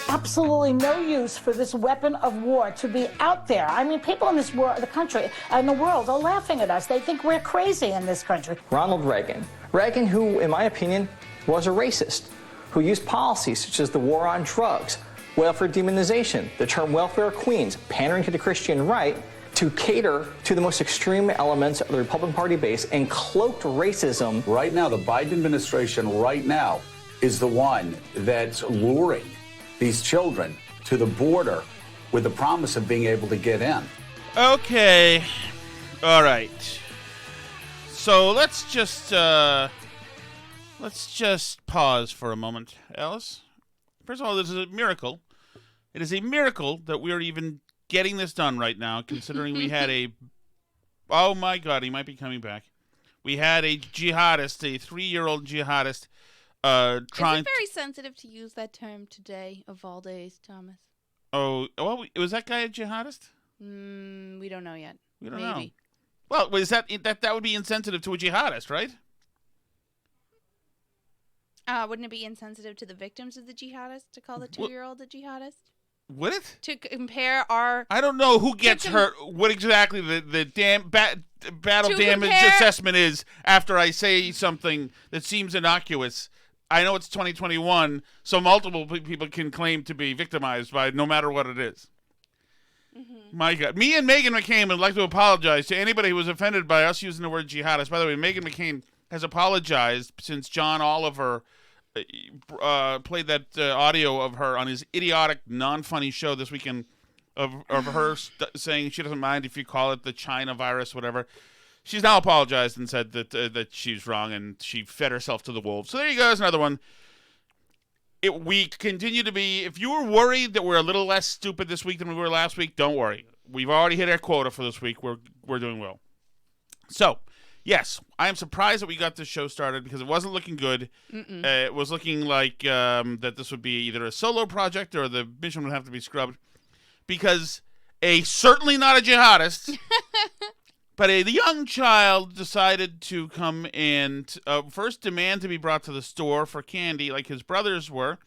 absolutely no use for this weapon of war to be out there. I mean, people in this world, the country, and the world are laughing at us. They think we're crazy in this country. Ronald Reagan. Reagan, who, in my opinion, was a racist, who used policies such as the war on drugs, welfare demonization, the term welfare queens, pandering to the Christian right, to cater to the most extreme elements of the Republican Party base and cloaked racism. Right now, the Biden administration right now is the one that's luring these children to the border with the promise of being able to get in. Okay. All right. So let's just pause for a moment, Alice. First of all, this is a miracle. It is a miracle that we are even getting this done right now, considering we had a... Oh, my God, he might be coming back. We had a jihadist, a 3-year-old jihadist, trying... Is it very sensitive to use that term today, of all days, Thomas? Oh, well, was that guy a jihadist? We don't know yet. We don't Maybe. know. Well, is that would be insensitive to a jihadist, right? Wouldn't it be insensitive to the victims of the jihadist to call the 2-year-old a jihadist? Would it? To compare our... I don't know who gets hurt, what exactly the battle damage assessment is after I say something that seems innocuous. I know it's 2021, so multiple people can claim to be victimized by no matter what it is. Mm-hmm. My God. Me and Meghan McCain would like to apologize to anybody who was offended by us using the word jihadist. By the way, Meghan McCain has apologized since John Oliver played that audio of her on his idiotic, non-funny show this weekend of her saying she doesn't mind if you call it the China virus, whatever. She's now apologized and said that she's wrong and she fed herself to the wolves. So there you go. There's another one. We continue to be, if you were worried that we're a little less stupid this week than we were last week, don't worry. We've already hit our quota for this week. We're doing well. So, yes, I am surprised that we got this show started because it wasn't looking good. It was looking like that this would be either a solo project or the mission would have to be scrubbed because certainly not a jihadist, but a young child decided to come and first demand to be brought to the store for candy like his brothers were,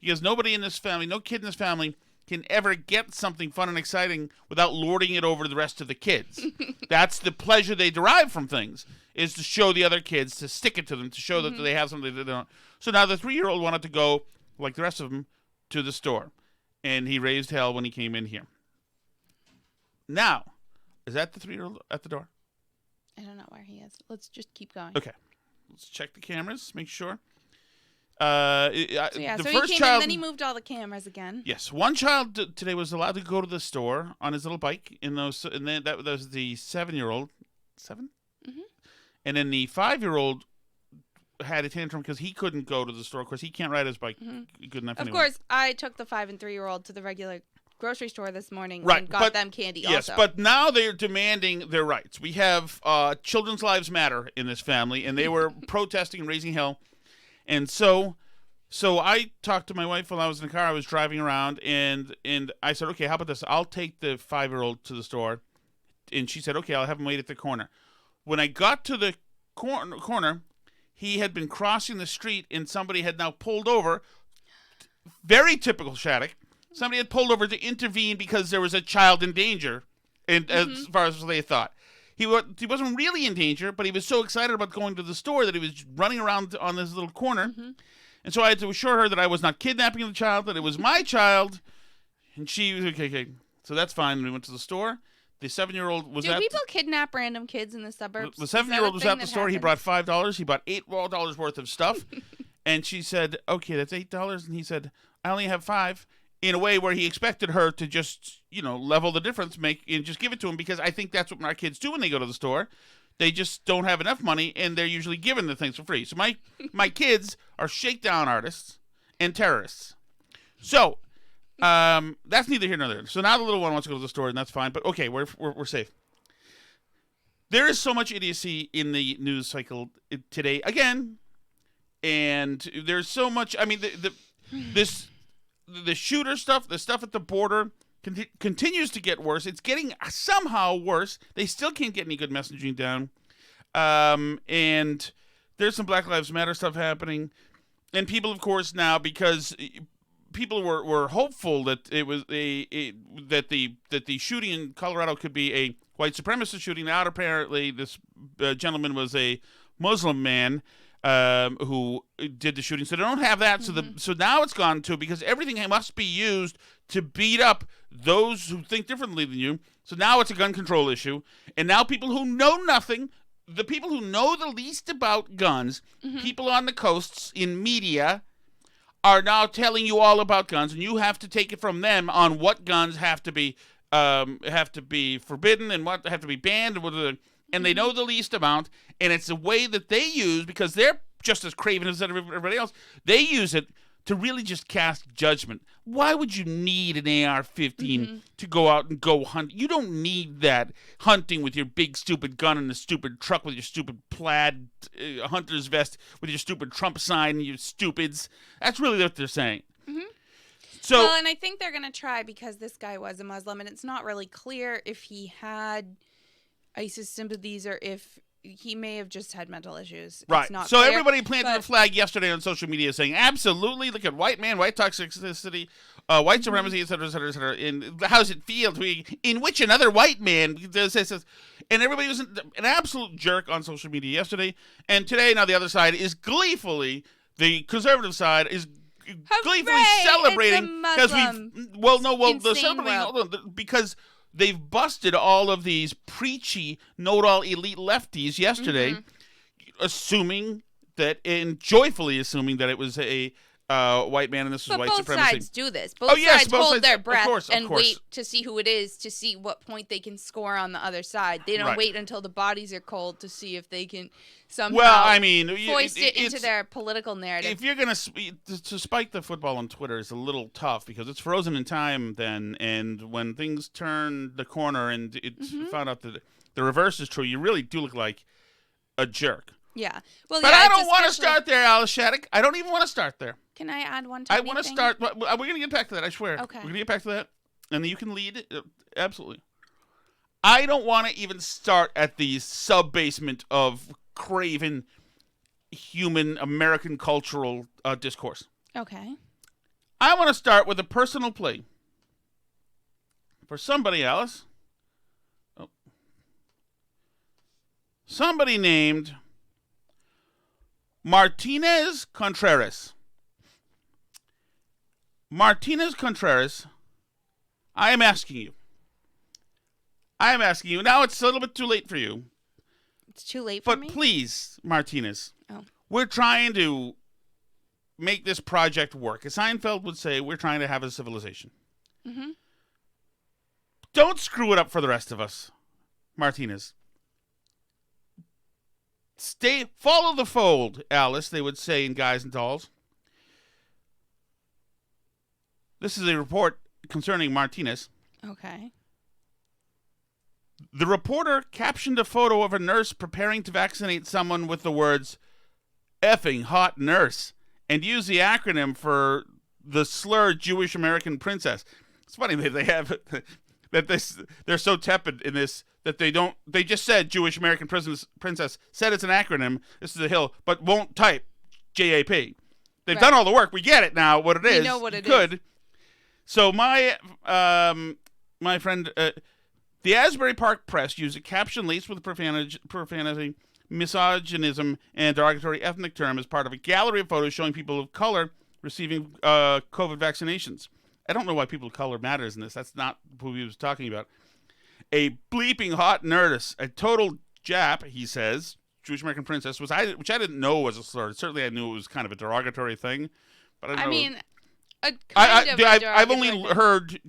because nobody in this family, no kid in this family, can ever get something fun and exciting without lording it over the rest of the kids. That's the pleasure they derive from things, is to show the other kids, to stick it to them, to show that they have something that they don't. So now the 3-year-old wanted to go, like the rest of them, to the store. And he raised hell when he came in here. Now, is that the 3-year-old at the door? I don't know where he is. Let's just keep going. Okay. Let's check the cameras, make sure. So the he first came child, in, then he moved all the cameras again. Yes, one child today was allowed to go to the store on his little bike. And then that was the 7-year-old, 7, and then the 5-year-old had a tantrum because he couldn't go to the store. Of course, he can't ride his bike good enough. Of course, I took the 5 and 3-year-old to the regular grocery store this morning and got them candy also. Yes, but now they're demanding their rights. We have Children's Lives Matter in this family, and they were protesting and raising hell. And so I talked to my wife while I was in the car. I was driving around, and I said, okay, how about this? I'll take the 5-year-old to the store. And she said, okay, I'll have him wait at the corner. When I got to the corner, he had been crossing the street, and somebody had now pulled over. Very typical Shattuck. Somebody had pulled over to intervene because there was a child in danger, as far as they thought. He wasn't really in danger, but he was so excited about going to the store that he was running around on this little corner. And so I had to assure her that I was not kidnapping the child, that it was my child. And she was okay. So that's fine. And we went to the store. The 7-year-old was Do people kidnap random kids in the suburbs? The 7-year-old was at the store. He brought $5. He bought $8 worth of stuff. And she said, okay, that's $8. And he said, I only have $5. In a way where he expected her to just, level the difference, and just give it to him, because I think that's what our kids do when they go to the store. They just don't have enough money, and they're usually given the things for free. So my kids are shakedown artists and terrorists. So that's neither here nor there. So now the little one wants to go to the store, and that's fine. But okay, we're safe. There is so much idiocy in the news cycle today again, and there's so much. I mean, the shooter stuff, the stuff at the border, continues to get worse. It's getting somehow worse. They still can't get any good messaging down. And there's some Black Lives Matter stuff happening. And people, of course, now, because people were hopeful that it was that the shooting in Colorado could be a white supremacist shooting. Now apparently this gentleman was a Muslim man who did the shooting. So they don't have that. So now it's gone to, because everything must be used to beat up those who think differently than you. So now it's a gun control issue, and now people who know nothing, the people who know the least about guns, people on the coasts in media, are now telling you all about guns, and you have to take it from them on what guns have to be forbidden and what have to be banned, and they know the least amount, and it's a way that they use, because they're just as craven as everybody else. They use it to really just cast judgment. Why would you need an AR-15 to go out and go hunt? You don't need that hunting with your big stupid gun in the stupid truck with your stupid plaid hunter's vest with your stupid Trump sign, you stupids. That's really what they're saying. So, well, and I think they're going to try, because this guy was a Muslim, and it's not really clear if he had ISIS sympathies or if he may have just had mental issues. Right. It's not so clear, everybody planted the flag yesterday on social media saying, absolutely, look at white man, white toxicity, white supremacy, et cetera, et cetera, et cetera. And how does it feel to be in which another white man does this? And everybody was an absolute jerk on social media yesterday. And today, now the other side is gleefully, the conservative side is gleefully celebrating because because they've busted all of these preachy, know-it-all elite lefties yesterday, assuming that, and joyfully assuming that it was a white man and this was white supremacy. Both sides do this. Both sides hold their breath and wait to see who it is, to see what point they can score on the other side. They don't wait until the bodies are cold to see if they can somehow foist it into their political narrative. If you're going to spike the football on Twitter is a little tough, because it's frozen in time then, and when things turn the corner and it's found out that the reverse is true, you really do look like a jerk. Yeah. Well, but I don't want to start there, Alice Shattuck. I don't even want to start there. Can I add one I want to start. We're going to get back to that, I swear. Okay. We're going to get back to that. And then you can lead. Absolutely. I don't want to even start at the sub-basement of craven human American cultural discourse. Okay. I want to start with a personal plea for somebody, Alice. Somebody named Martinez Contreras. Martinez Contreras, I am asking you. Now it's a little bit too late for you. It's too late for me? But please, Martinez, Oh. We're trying to make this project work. As Seinfeld would say, we're trying to have a civilization. Mm-hmm. Don't screw it up for the rest of us, Martinez. Follow the fold, Alice, they would say in Guys and Dolls. This is a report concerning Martinez. Okay. The reporter captioned a photo of a nurse preparing to vaccinate someone with the words, effing hot nurse, and used the acronym for the slur Jewish American princess. It's funny that they have they're so tepid in this that they just said Jewish American princess, said it's an acronym, this is a hill, but won't type JAP. They've done all the work. We get it now, what it is. We know what it is. So my friend, the Asbury Park Press used a caption laced with profanity, misogynism, and derogatory ethnic term as part of a gallery of photos showing people of color receiving COVID vaccinations. I don't know why people of color matters in this. That's not who he was talking about. A bleeping hot nurse, a total Jap, he says, Jewish American princess, which I didn't know was a slur. Certainly I knew it was kind of a derogatory thing. But I mean, I've only heard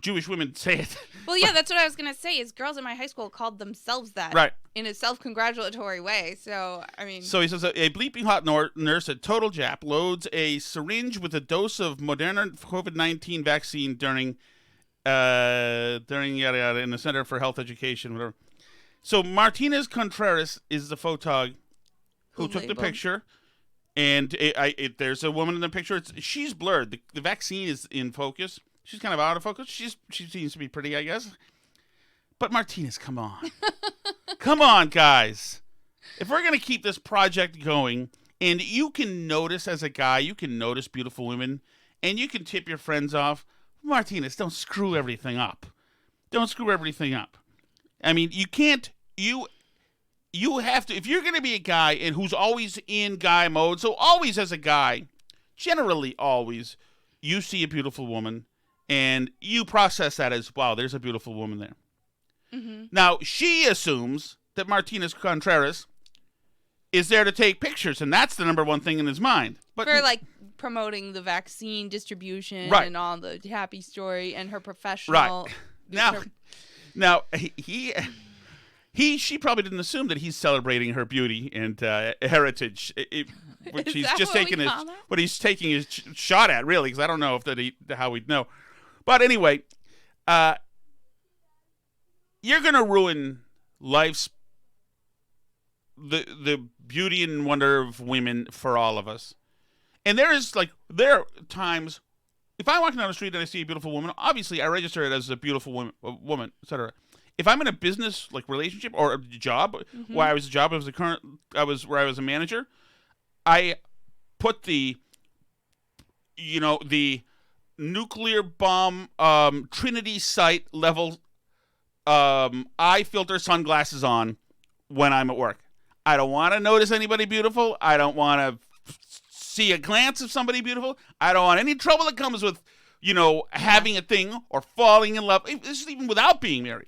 Jewish women say it. Well, yeah, that's what I was going to say, is girls in my high school called themselves that. Right. In a self-congratulatory way. So, I mean. So he says a bleeping hot nurse, a total Jap, loads a syringe with a dose of Moderna COVID-19 vaccine during yada yada in the Center for Health Education, whatever. So Martinez Contreras is the photog who took the picture. And there's a woman in the picture. She's blurred. The vaccine is in focus. She's kind of out of focus. She seems to be pretty, I guess. But Martinez, come on. Come on, guys. If we're going to keep this project going, and you can notice as a guy, you can notice beautiful women, and you can tip your friends off. Martinez, don't screw everything up. Don't screw everything up. I mean, you can't. You have to. If you're going to be a guy and who's always in guy mode, so always as a guy, generally always, you see a beautiful woman and you process that as, wow, there's a beautiful woman there. Mm-hmm. Now, she assumes that Martinez Contreras is there to take pictures, and that's the number one thing in his mind. But for, like, promoting the vaccine distribution and all the happy story and her professional... Right. Now, she probably didn't assume that he's celebrating her beauty and heritage, which he's just taking he's taking his shot at, really, because I don't know how we'd know. But anyway, you're gonna ruin life's the beauty and wonder of women for all of us. And there are times, if I'm walking down the street and I see a beautiful woman, obviously I register it as a beautiful woman, etc. If I'm in a business relationship or a job, where I was a manager, I put the nuclear bomb Trinity site level eye filter sunglasses on when I'm at work. I don't want to notice anybody beautiful. I don't want to see a glance of somebody beautiful. I don't want any trouble that comes with, having a thing or falling in love. This is even without being married.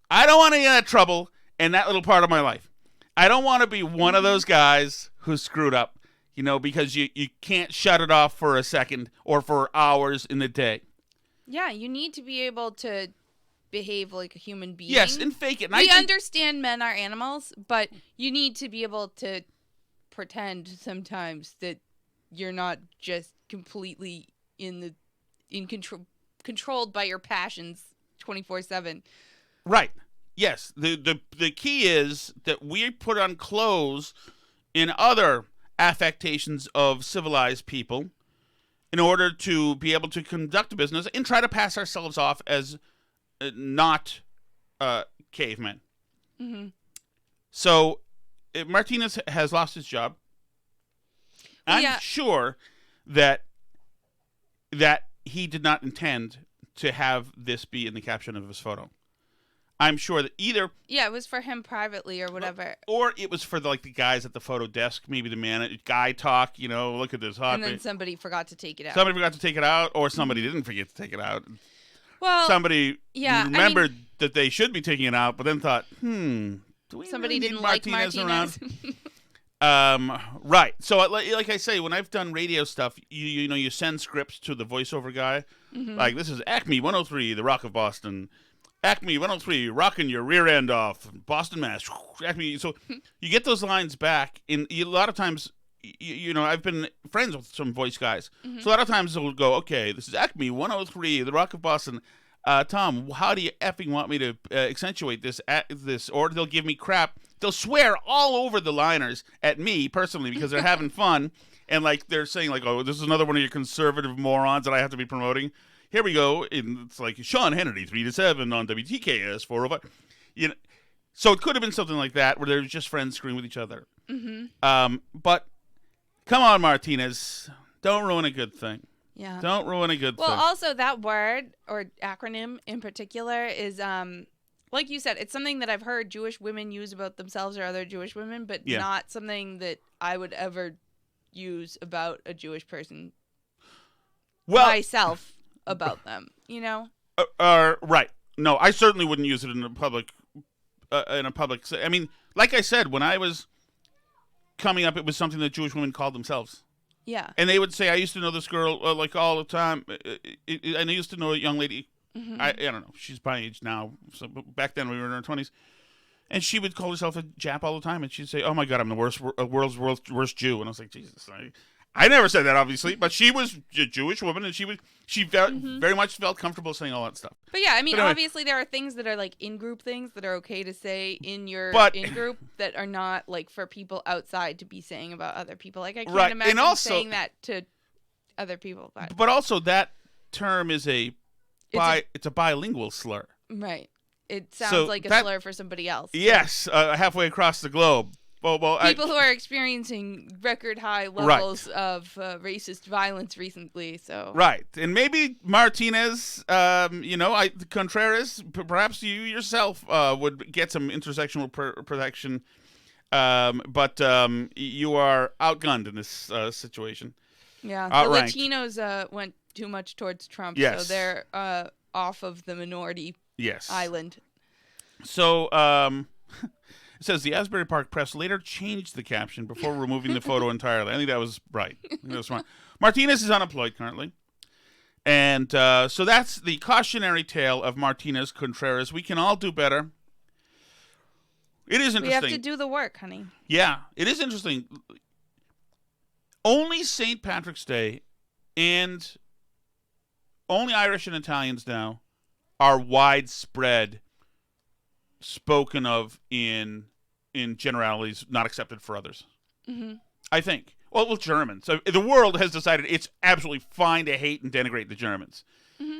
I don't want any of that trouble in that little part of my life. I don't want to be one of those guys who's screwed up, because you can't shut it off for a second or for hours in the day. Yeah, you need to be able to behave like a human being. Yes, and fake it. And we understand men are animals, but you need to be able to pretend sometimes that you're not just completely controlled by your passions 24/7. Right. Yes. The key is that we put on clothes in other affectations of civilized people in order to be able to conduct a business and try to pass ourselves off as not cavemen. Mm-hmm. So Martinez has lost his job. I'm sure that he did not intend to have this be in the caption of his photo. I'm sure that either... Yeah, it was for him privately or whatever. Or it was for the guys at the photo desk, maybe the man, guy talk, look at this hot... And then somebody forgot to take it out. Somebody forgot to take it out, or somebody didn't forget to take it out. Well, somebody remembered that they should be taking it out, but then thought, do we somebody really didn't need like Martinez around? Right. So, like I say, when I've done radio stuff, you send scripts to the voiceover guy. Mm-hmm. Like, this is Acme 103, the Rock of Boston. Acme 103, rocking your rear end off, Boston, Mass. Acme. So you get those lines back. A lot of times, I've been friends with some voice guys. Mm-hmm. So a lot of times they'll go, okay, this is Acme 103, the Rock of Boston. Tom, how do you effing want me to accentuate this? Or they'll give me crap. They'll swear all over the liners at me personally because they're having fun. And they're saying oh, this is another one of your conservative morons that I have to be promoting. Here we go. It's like Sean Hannity, 3 to 7 on WTKS 405. So it could have been something like that where they're just friends screwing with each other. Mm-hmm. But come on, Martinez, don't ruin a good thing. Yeah. Don't ruin a good thing. Well, also that word or acronym in particular is, like you said, it's something that I've heard Jewish women use about themselves or other Jewish women, but not something that I would ever use about a Jewish person myself. About them, right. No, I certainly wouldn't use it in a public. I mean, like I said, when I was coming up, it was something that Jewish women called themselves. Yeah. And they would say, "I used to know this girl all the time." And I used to know a young lady. Mm-hmm. I don't know. She's my age now. So back then we were in our 20s, and she would call herself a Jap all the time, and she'd say, "Oh my God, I'm the world's worst Jew," and I was like, Jesus. I never said that, obviously, but she was a Jewish woman, and she very much felt comfortable saying all that stuff. But yeah, I mean, obviously there are things that are in-group things that are okay to say in your in-group that are not for people outside to be saying about other people. I can't imagine saying that to other people. But also that term is it's a bilingual slur. Right. It sounds like a slur for somebody else. Yes, halfway across the globe. people who are experiencing record high levels of racist violence recently. So right, and maybe Martinez, Contreras, perhaps you yourself would get some intersectional protection, but you are outgunned in this situation. Yeah, Outranked. The Latinos went too much towards Trump, yes. So they're off of the minority island. So it says the Asbury Park Press later changed the caption before removing the photo entirely. I think that was right. I think that was smart. Martinez is unemployed currently. And so that's the cautionary tale of Martinez Contreras. We can all do better. It is interesting. We have to do the work, honey. Yeah, it is interesting. Only St. Patrick's Day and only Irish and Italians now are widespread spoken of in generalities, not accepted for others. Mm-hmm. I think. Well, Germans. So the world has decided it's absolutely fine to hate and denigrate the Germans,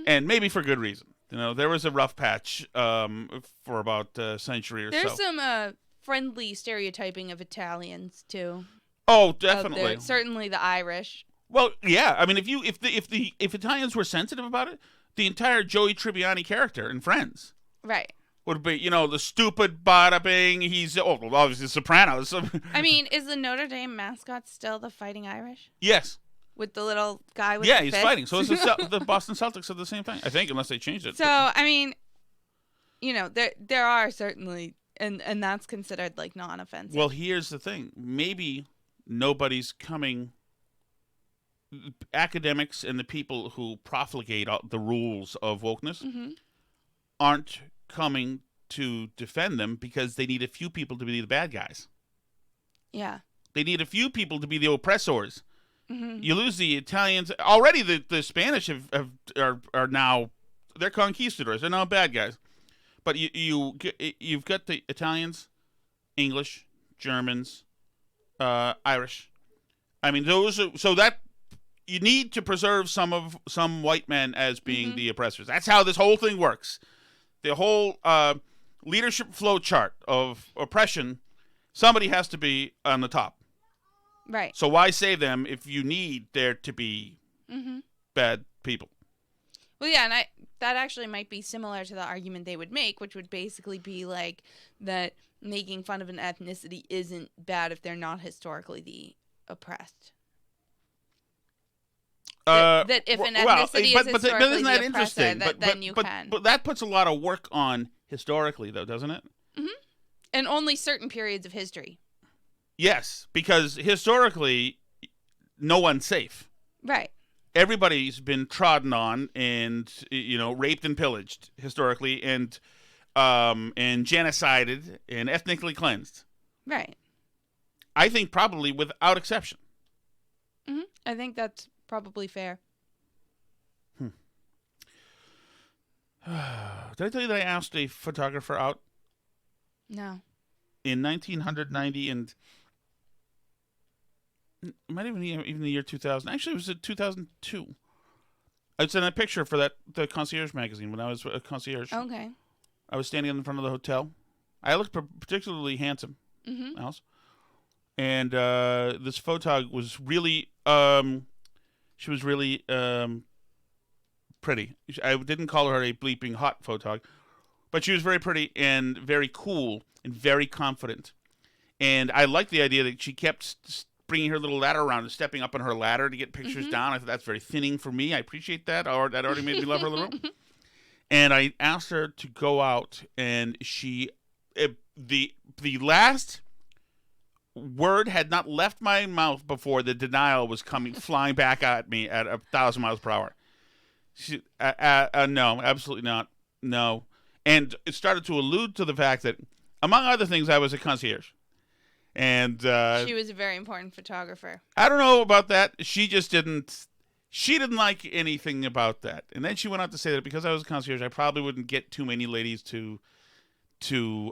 and maybe for good reason. There was a rough patch for about a century or so. There's some friendly stereotyping of Italians too. Oh, definitely. Certainly the Irish. Well, yeah. I mean, if Italians were sensitive about it, the entire Joey Tribbiani character in Friends, right, would be the stupid bada bing. He's obviously Sopranos. I mean, is the Notre Dame mascot still the Fighting Irish? Yes. With the little guy with the he's fist? fighting. So is the Boston Celtics are the same thing, I think, unless they changed it. So I mean, there are certainly, and that's considered like non-offensive. Well, here's the thing: maybe nobody's coming. Academics and the people who profligate the rules of wokeness aren't coming to defend them because they need a few people to be the bad guys. Yeah. They need a few people to be the oppressors. Mm-hmm. You lose the Italians. Already the Spanish are now, they're conquistadors. They're now bad guys. But you've got the Italians, English, Germans, Irish. I mean, those are, so that you need to preserve some white men as being the oppressors. That's how this whole thing works. The whole leadership flow chart of oppression, somebody has to be on the top. Right. So why save them if you need there to be bad people? Well, yeah, and that actually might be similar to the argument they would make, which would basically be like that making fun of an ethnicity isn't bad if they're not historically the oppressed. That if an ethnicity is historically the oppressor, then you can. But that puts a lot of work on historically, though, doesn't it? Mm-hmm. And only certain periods of history. Yes, because historically, no one's safe. Right. Everybody's been trodden on and raped and pillaged historically, and genocided and ethnically cleansed. Right. I think probably without exception. Mm-hmm. I think that's probably fair. Did I tell you that I asked a photographer out? No. In 1990 and it might even the year 2000. Actually, it was in 2002. I sent a picture for the Concierge magazine when I was a concierge. Okay. I was standing in front of the hotel. I looked particularly handsome, Alice. And this photog was really, she was really pretty. I didn't call her a bleeping hot photog, but she was very pretty and very cool and very confident. And I liked the idea that she kept bringing her little ladder around and stepping up on her ladder to get pictures down. I thought that's very thinning for me. I appreciate that. Or that already made me love her a little. And I asked her to go out, and she, the last word had not left my mouth before the denial was flying back at me at 1,000 miles per hour. She, no, absolutely not. No. And it started to allude to the fact that, among other things, I was a concierge. And she was a very important photographer. I don't know about that. She just didn't. She didn't like anything about that. And then she went on to say that because I was a concierge, I probably wouldn't get too many ladies to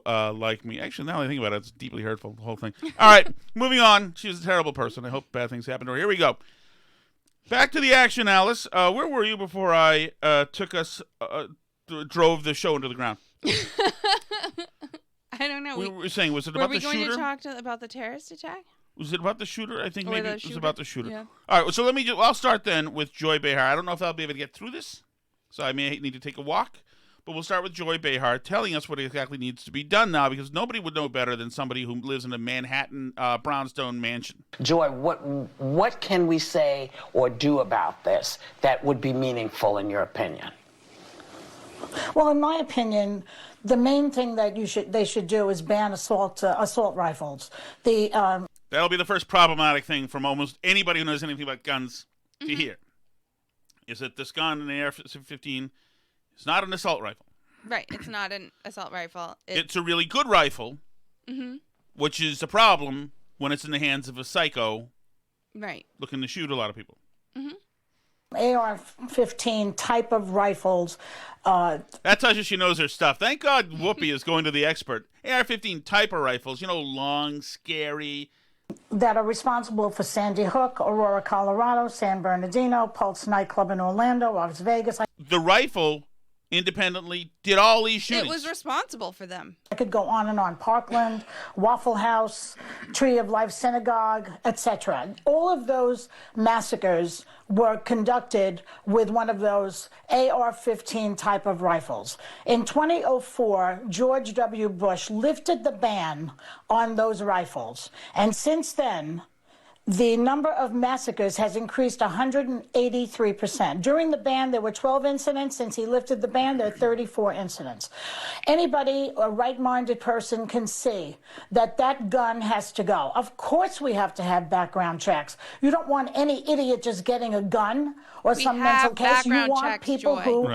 like me. Actually, now that I think about it, it's deeply hurtful, the whole thing. All right, moving on. She was a terrible person. I hope bad things happen to her. Here we go. Back to the action, Alice. Where were you before I drove the show into the ground? I I don't know. We were saying, was it about the shooter? Were we going to talk about the terrorist attack? Was it about the shooter? I think maybe it was about the shooter. Yeah. All right, so I'll start then with Joy Behar. I don't know if I'll be able to get through this, so I may need to take a walk. But we'll start with Joy Behar telling us what exactly needs to be done now, because nobody would know better than somebody who lives in a Manhattan brownstone mansion. Joy, what can we say or do about this that would be meaningful in your opinion? Well, in my opinion, the main thing that they should do is ban assault rifles. That'll be the first problematic thing from almost anybody who knows anything about guns to hear. Is that this gun, an AR-15, is not an assault rifle. Right, it's not an assault rifle. It's a really good rifle, which is a problem when it's in the hands of a psycho looking to shoot a lot of people. AR-15 type of rifles. That tells you she knows her stuff. Thank God Whoopi is going to the expert. AR-15 type of rifles, long, scary. That are responsible for Sandy Hook, Aurora, Colorado, San Bernardino, Pulse nightclub in Orlando, Las Vegas. The rifle independently did all these shootings. It was responsible for them. I could go on and on. Parkland, Waffle House, Tree of Life Synagogue, etc. All of those massacres were conducted with one of those AR-15 type of rifles. In 2004, George W. Bush lifted the ban on those rifles. And since then, the number of massacres has increased 183%. During the ban, there were 12 incidents. Since he lifted the ban, there are 34 incidents. Anybody, a right-minded person, can see that that gun has to go. Of course we have to have background checks. You don't want any idiot just getting a gun or some mental case. You want people who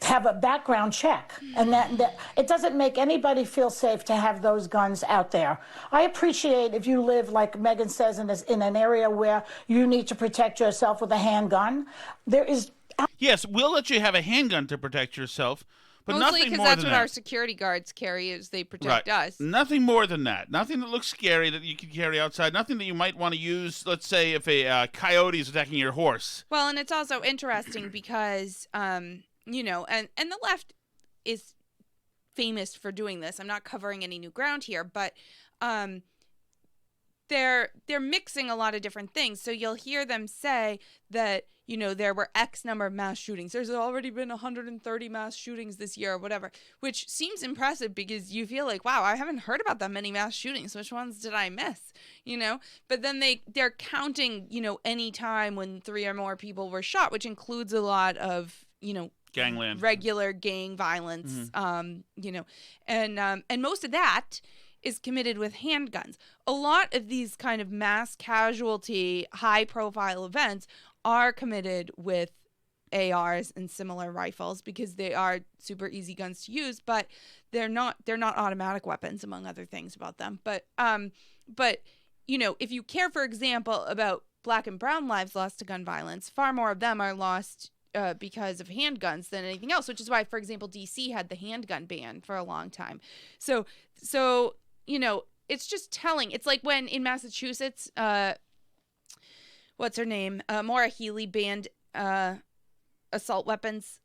have a background check, and that it doesn't make anybody feel safe to have those guns out there. I appreciate if you live, like Megan says, in an area where you need to protect yourself with a handgun. There is. Yes, we'll let you have a handgun to protect yourself, but mostly nothing more than that. Mostly because that's what our security guards carry, is they protect us. Nothing more than that. Nothing that looks scary that you can carry outside. Nothing that you might want to use, let's say, if a coyote is attacking your horse. Well, and it's also interesting because, and the left is famous for doing this. I'm not covering any new ground here, but they're mixing a lot of different things. So you'll hear them say that, there were X number of mass shootings. There's already been 130 mass shootings this year or whatever, which seems impressive because you feel like, wow, I haven't heard about that many mass shootings. Which ones did I miss? But then they're counting, any time when 3 or more people were shot, which includes a lot of, gangland, regular gang violence, and most of that is committed with handguns. A lot of these kind of mass casualty, high-profile events are committed with ARs and similar rifles because they are super easy guns to use, but they're not automatic weapons, among other things about them. But if you care, for example, about Black and brown lives lost to gun violence, far more of them are lost because of handguns than anything else, which is why, for example, DC had the handgun ban for a long time. So it's just telling. It's like when in Massachusetts, what's her name? Maura Healey banned assault weapons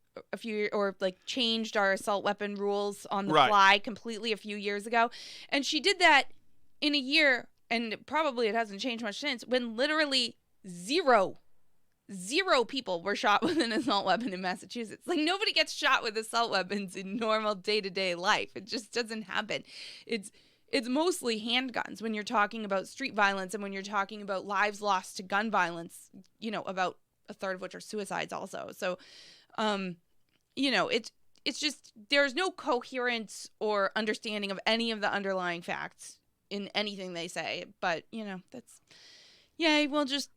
changed our assault weapon rules on the fly completely a few years ago. And she did that in a year, and probably it hasn't changed much since, when literally zero people were shot with an assault weapon in Massachusetts. Like, nobody gets shot with assault weapons in normal day-to-day life. It just doesn't happen. It's mostly handguns when you're talking about street violence, and when you're talking about lives lost to gun violence, about a third of which are suicides also. So, it's just, there's no coherence or understanding of any of the underlying facts in anything they say. But, we'll just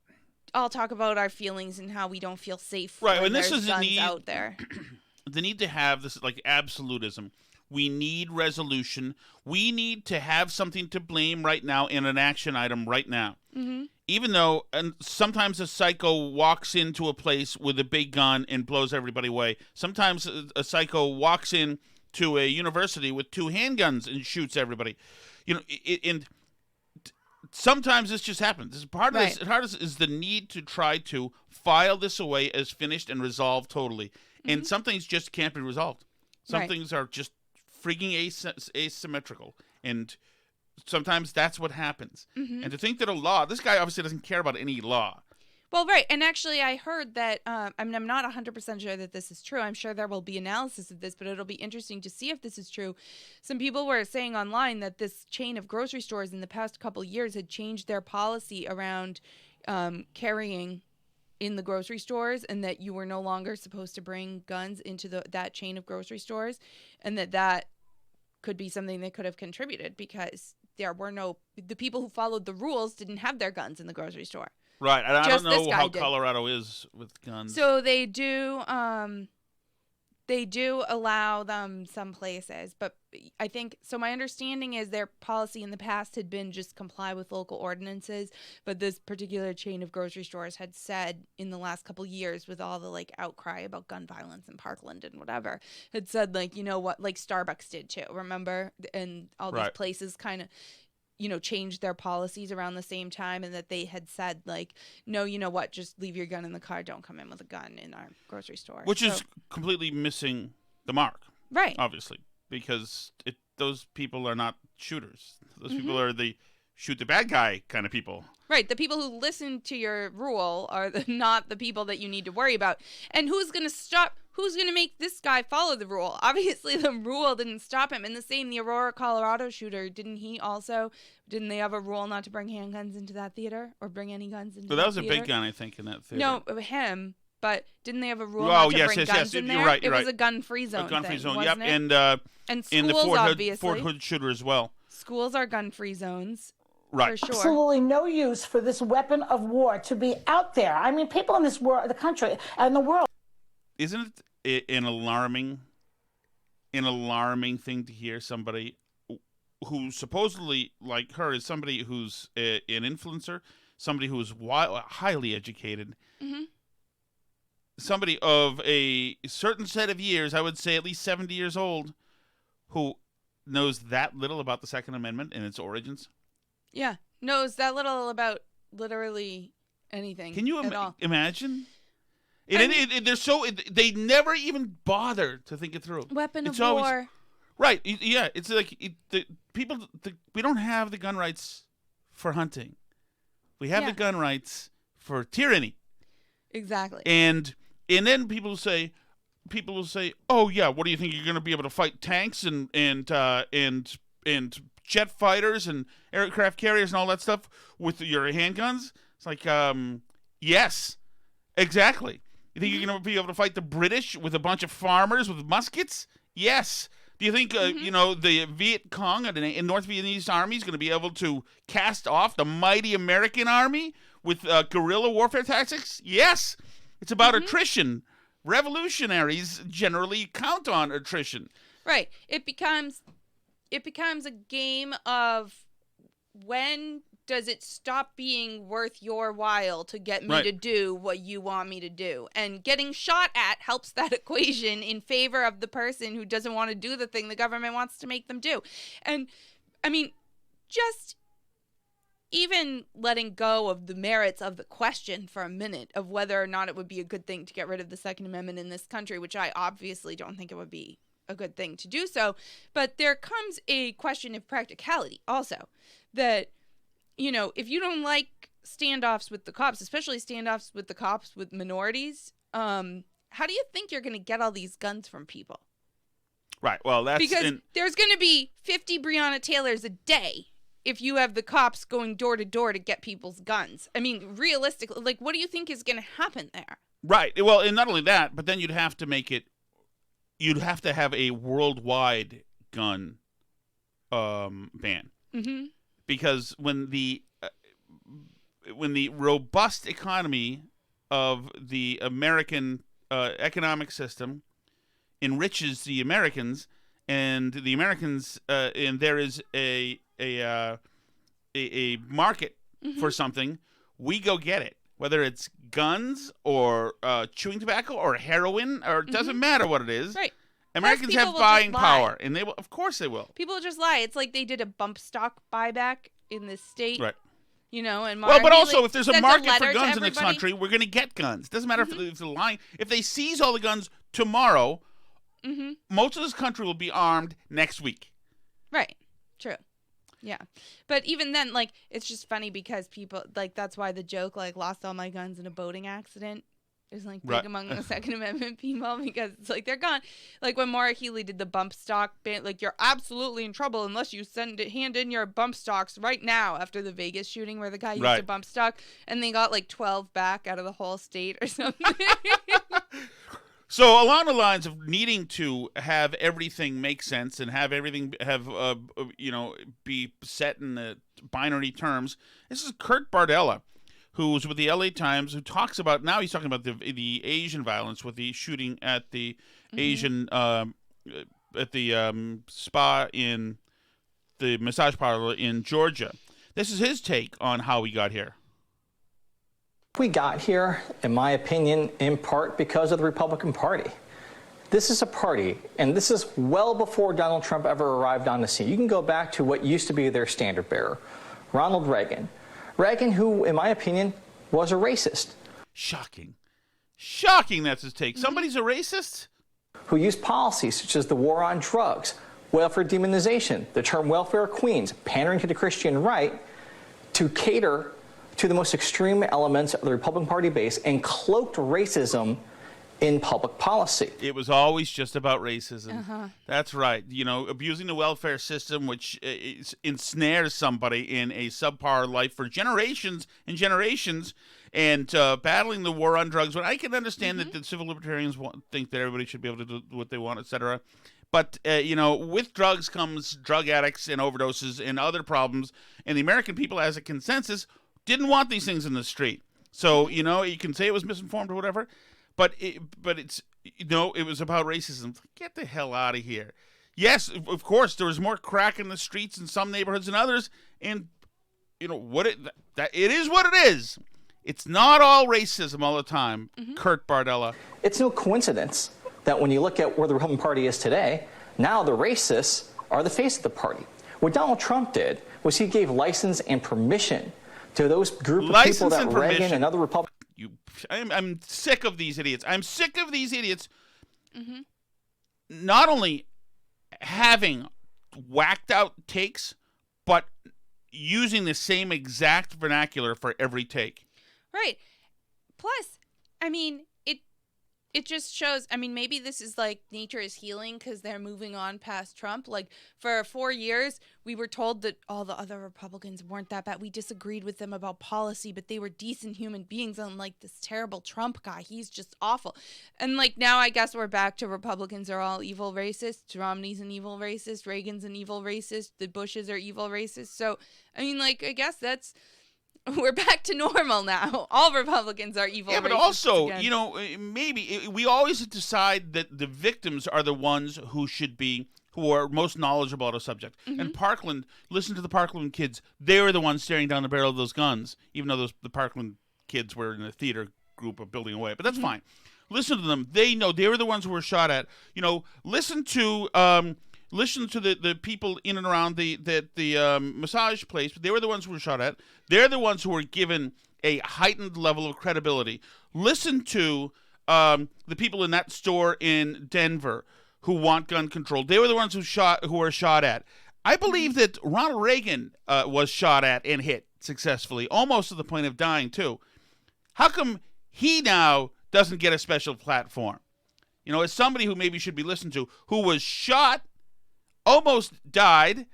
all talk about our feelings and how we don't feel safe when there's guns out there. The need to have this, absolutism. We need resolution. We need to have something to blame right now in an action item right now. Mm-hmm. Even though sometimes a psycho walks into a place with a big gun and blows everybody away. Sometimes a psycho walks in to a university with 2 handguns and shoots everybody. And sometimes this just happens. This part of this, part of this is the need to try to file this away as finished and resolved totally. Mm-hmm. And some things just can't be resolved. Some things are just freaking asymmetrical, and sometimes that's what happens. And to think that a law, this guy obviously doesn't care about any law. Well, right. And actually, I heard that, I'm not 100% sure that this is true. I'm sure there will be analysis of this, but it'll be interesting to see if this is true. Some people were saying online that this chain of grocery stores in the past couple years had changed their policy around carrying in the grocery stores, and that you were no longer supposed to bring guns into that chain of grocery stores, and that could be something that could have contributed, because the people who followed the rules didn't have their guns in the grocery store. Right, and I don't know how Colorado is with guns. So they do allow them some places, but I think, so my understanding is their policy in the past had been just comply with local ordinances, but this particular chain of grocery stores had said in the last couple years, with all the like outcry about gun violence in Parkland and whatever, had said, like, you know what, like Starbucks did too, remember? And all these places kind of, you know, changed their policies around the same time, and that they had said, like, no, you know what, just leave your gun in the car, don't come in with a gun in our grocery store. Which is completely missing the mark. Right. Obviously, because those people are not shooters. Those people are the shoot the bad guy kind of people. Right. The people who listen to your rule are not the people that you need to worry about. And who's going to make this guy follow the rule? Obviously, the rule didn't stop him. And the Aurora, Colorado shooter, didn't they have a rule not to bring handguns into that theater, or bring any guns into that theater? That was a big gun, I think, in that theater. No, him. But didn't they have a rule not to bring guns in there? You're right. It was a gun-free zone. A gun-free zone, wasn't yep. It? And schools, in the obviously. Fort Hood shooter as well. Schools are gun-free zones. Right. For sure. Absolutely no use for this weapon of war to be out there. I mean, people in this world, the country, and the world. Isn't it an alarming thing to hear somebody who supposedly, like her, is somebody who's an influencer, somebody who's highly educated, somebody of a certain set of years, I would say at least 70 years old, who knows that little about the Second Amendment and its origins? Yeah, knows that little about literally anything. Can you imagine? They never even bother to think it through. Weapon of war. Right. Yeah. It's like we don't have the gun rights for hunting. We have the gun rights for tyranny. Exactly. And then people will say, oh yeah, what do you think, you're going to be able to fight tanks and jet fighters and aircraft carriers and all that stuff with your handguns? It's like, yes, exactly. You think you're going to be able to fight the British with a bunch of farmers with muskets? Yes. Do you think, the Viet Cong and North Vietnamese army is going to be able to cast off the mighty American army with guerrilla warfare tactics? Yes. It's about attrition. Revolutionaries generally count on attrition. Right. It becomes a game of, when does it stop being worth your while to get me to do what you want me to do? And getting shot at helps that equation in favor of the person who doesn't want to do the thing the government wants to make them do. And, I mean, just even letting go of the merits of the question for a minute of whether or not it would be a good thing to get rid of the Second Amendment in this country, which I obviously don't think it would be a good thing to do so. But there comes a question of practicality also, that, if you don't like standoffs with the cops, especially standoffs with the cops with minorities, how do you think you're going to get all these guns from people? Right. Well, because there's going to be 50 Breonna Taylors a day if you have the cops going door to door to get people's guns. I mean, realistically, like, what do you think is going to happen there? Right. Well, and not only that, but then you'd have to have a worldwide gun ban. Mm-hmm. Because when the robust economy of the American economic system enriches the Americans, and the Americans and there is a market for something, we go get it. Whether it's guns or chewing tobacco or heroin, or it doesn't matter what it is. Right. Americans have buying power, and they will. Of course, they will. People just lie. It's like they did a bump stock buyback in this state, right? And but also, if there's a market for guns in this country, we're going to get guns. Doesn't matter if they're lying. If they seize all the guns tomorrow, most of this country will be armed next week. Right. True. Yeah. But even then, like, it's just funny because people, like, that's why the joke, like, lost all my guns in a boating accident is, like, big among the Second Amendment people, because it's like they're gone. Like, when Maura Healey did the bump stock ban, like, you're absolutely in trouble unless you hand in your bump stocks right now, after the Vegas shooting where the guy used a bump stock and they got, like, 12 back out of the whole state or something. So along the lines of needing to have everything make sense and have everything have be set in the binary terms, this is Kurt Bardella, who's with the LA Times, who talks about, now he's talking about the Asian violence with the shooting at the Asian spa in the massage parlor in Georgia. This is his take on how we got here. We got here, in my opinion, in part because of the Republican Party. This is a party, and this is well before Donald Trump ever arrived on the scene. You can go back to what used to be their standard bearer, Ronald Reagan. Reagan, who, in my opinion, was a racist. Shocking. Shocking, that's his take. Somebody's a racist? Who used policies such as the war on drugs, welfare demonization, the term welfare queens, pandering to the Christian right, to cater to the most extreme elements of the Republican Party base and cloaked racism in public policy. It was always just about racism. That's right. You know, abusing the welfare system, which ensnares somebody in a subpar life for generations and generations, and battling the war on drugs. But I can understand that the civil libertarians think that everybody should be able to do what they want, etc. But, with drugs comes drug addicts and overdoses and other problems, and the American people, as a consensus, didn't want these things in the street. So, you can say it was misinformed or whatever, but it's, it was about racism. Get the hell out of here. Yes, of course, there was more crack in the streets in some neighborhoods than others, and, it is what it is. It's not all racism all the time, Kurt Bardella. It's no coincidence that when you look at where the Republican Party is today, now the racists are the face of the party. What Donald Trump did was he gave license and permission to those group of people that Reagan and other Republicans. I'm sick of these idiots. I'm sick of these idiots not only having whacked out takes, but using the same exact vernacular for every take. Right. Plus, I mean, it just shows, I mean, maybe this is like nature is healing because they're moving on past Trump. Like, for 4 years, we were told that all the other Republicans weren't that bad. We disagreed with them about policy, but they were decent human beings, unlike this terrible Trump guy. He's just awful. And, like, now I guess we're back to Republicans are all evil racists. Romney's an evil racist. Reagan's an evil racist. The Bushes are evil racists. So, I mean, like, I guess we're back to normal now. All Republicans are evil. Yeah, but also, maybe we always decide that the victims are the ones who are most knowledgeable about a subject. And Parkland, listen to the Parkland kids. They were the ones staring down the barrel of those guns, even though the Parkland kids were in a theater group of building away. But that's fine. Listen to them. They know. They were the ones who were shot at. Listen to the people in and around the massage place. They were the ones who were shot at. They're the ones who were given a heightened level of credibility. Listen to the people in that store in Denver who want gun control. They were the ones who were shot at. I believe that Ronald Reagan was shot at and hit successfully, almost to the point of dying too. How come he now doesn't get a special platform? As somebody who maybe should be listened to, who was shot, almost died,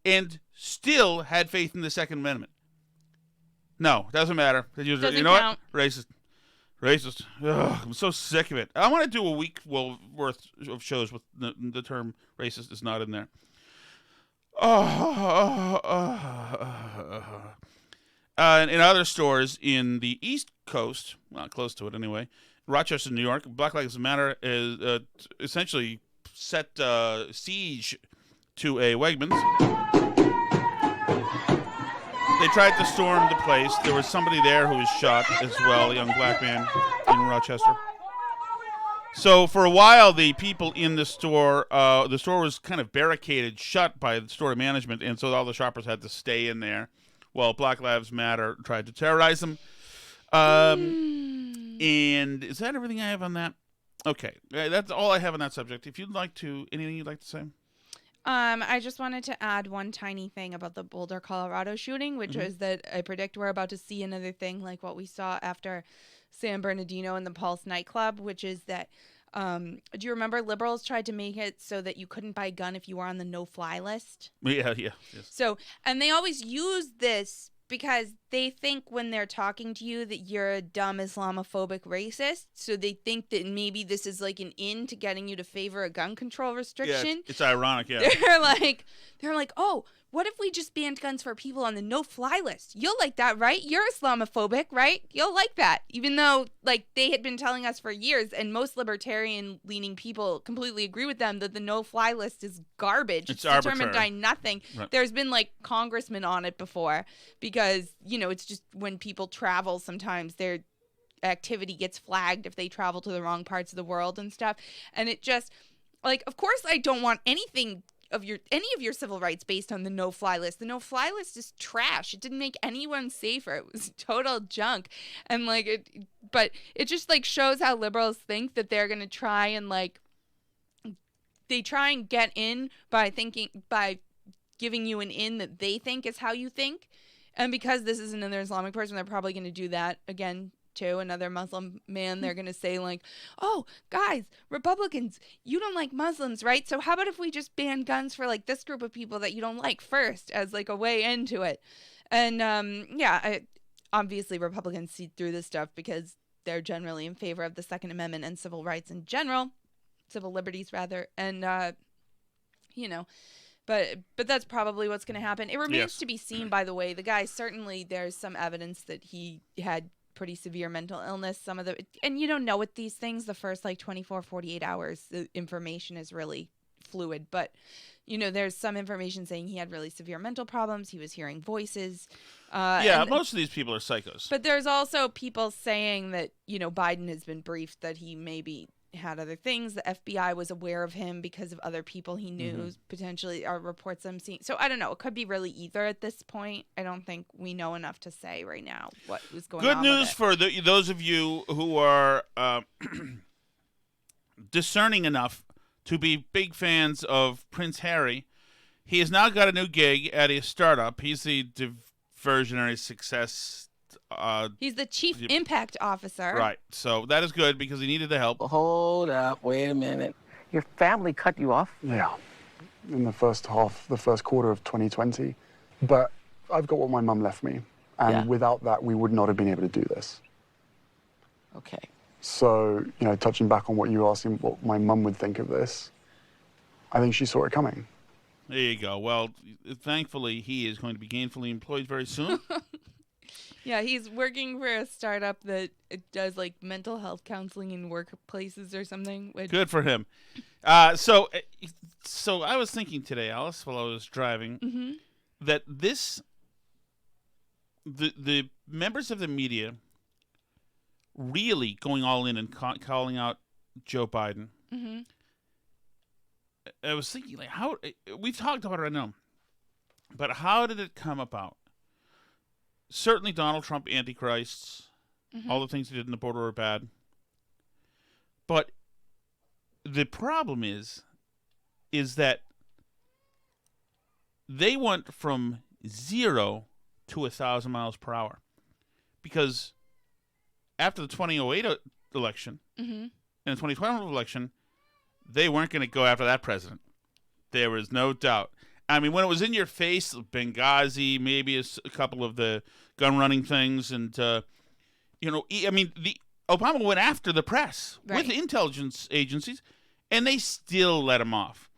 and still had faith in the Second Amendment. No, doesn't matter. Doesn't count. What? Racist. Ugh, I'm so sick of it. I want to do a week worth of shows with the term racist is not in there. In other stores in the East Coast, well, close to it anyway, Rochester, New York, Black Lives Matter is essentially set siege to a Wegmans. They tried to storm the place. There was somebody there who was shot as well, a young black man in Rochester. So for a while, the people in the store was kind of barricaded shut by the store management, and so all the shoppers had to stay in there while Black Lives Matter tried to terrorize them. And is that everything I have on that? Okay, that's all I have on that subject. If you'd like to, anything you'd like to say? I just wanted to add one tiny thing about the Boulder, Colorado shooting, which is that I predict we're about to see another thing like what we saw after San Bernardino and the Pulse nightclub, which is that, do you remember liberals tried to make it so that you couldn't buy a gun if you were on the no-fly list? Yeah. Yes. So, and they always use this because they think when they're talking to you that you're a dumb Islamophobic racist. So they think that maybe this is like an in to getting you to favor a gun control restriction. Yeah, it's ironic, yeah. They're like, oh, what if we just banned guns for people on the no-fly list? You'll like that, right? You're Islamophobic, right? You'll like that. Even though, like, they had been telling us for years, and most libertarian-leaning people completely agree with them, that the no-fly list is garbage. It's determined by nothing. Right. There's been, like, congressmen on it before because, you know, it's just when people travel, sometimes their activity gets flagged if they travel to the wrong parts of the world and stuff. And it just, like, of course I don't want any of your civil rights based on the no-fly list. The no-fly list is trash. It didn't make anyone safer. It was total junk. And but it just like shows how liberals think that they're going to try and they try and get in by giving you an in that they think is how you think. And because this is another Islamic person, they're probably going to do that again to another Muslim man. They're going to say like, oh, guys, Republicans, you don't like Muslims, right? So how about if we just ban guns for like this group of people that you don't like first as like a way into it? And obviously Republicans see through this stuff because they're generally in favor of the Second Amendment and civil rights in general, civil liberties rather. And, but that's probably what's going to happen. It remains to be seen, by the way. The guy, certainly there's some evidence that he had pretty severe mental illness. And you don't know with these things, the first like 24, 48 hours, the information is really fluid. But, you know, there's some information saying he had really severe mental problems. He was hearing voices. Most of these people are psychos. But there's also people saying that, you know, Biden has been briefed that he maybe had other things. The FBI was aware of him because of other people he knew, potentially, or reports I'm seeing. So I don't know. It could be really either at this point. I don't think we know enough to say right now what was going on. Good news for those of you who are discerning enough to be big fans of Prince Harry. He has now got a new gig at a startup. He's the diversionary success. He's the chief impact officer. Right. So that is good because he needed the help. Hold up. Wait a minute. Your family cut you off? Yeah. In the first quarter of 2020. But I've got what my mum left me. And without that, we would not have been able to do this. Okay. So, you know, touching back on what you were asking, what my mum would think of this, I think she saw it coming. There you go. Well, thankfully, he is going to be gainfully employed very soon. Yeah, he's working for a startup that does like mental health counseling in workplaces or something. Good for him. So I was thinking today, Alice, while I was driving, that the members of the media really going all in and calling out Joe Biden. I was thinking, like, how we've talked about it, I know, but how did it come about? Certainly Donald Trump, antichrists, all the things he did in the border are bad. But the problem is that they went from 0 to 1,000 miles per hour. Because after the 2008 election and the 2012 election, they weren't going to go after that president. There was no doubt. I mean, when it was in your face, Benghazi, maybe a couple of the gun-running things, and, the Obama went after the press with intelligence agencies, and they still let him off.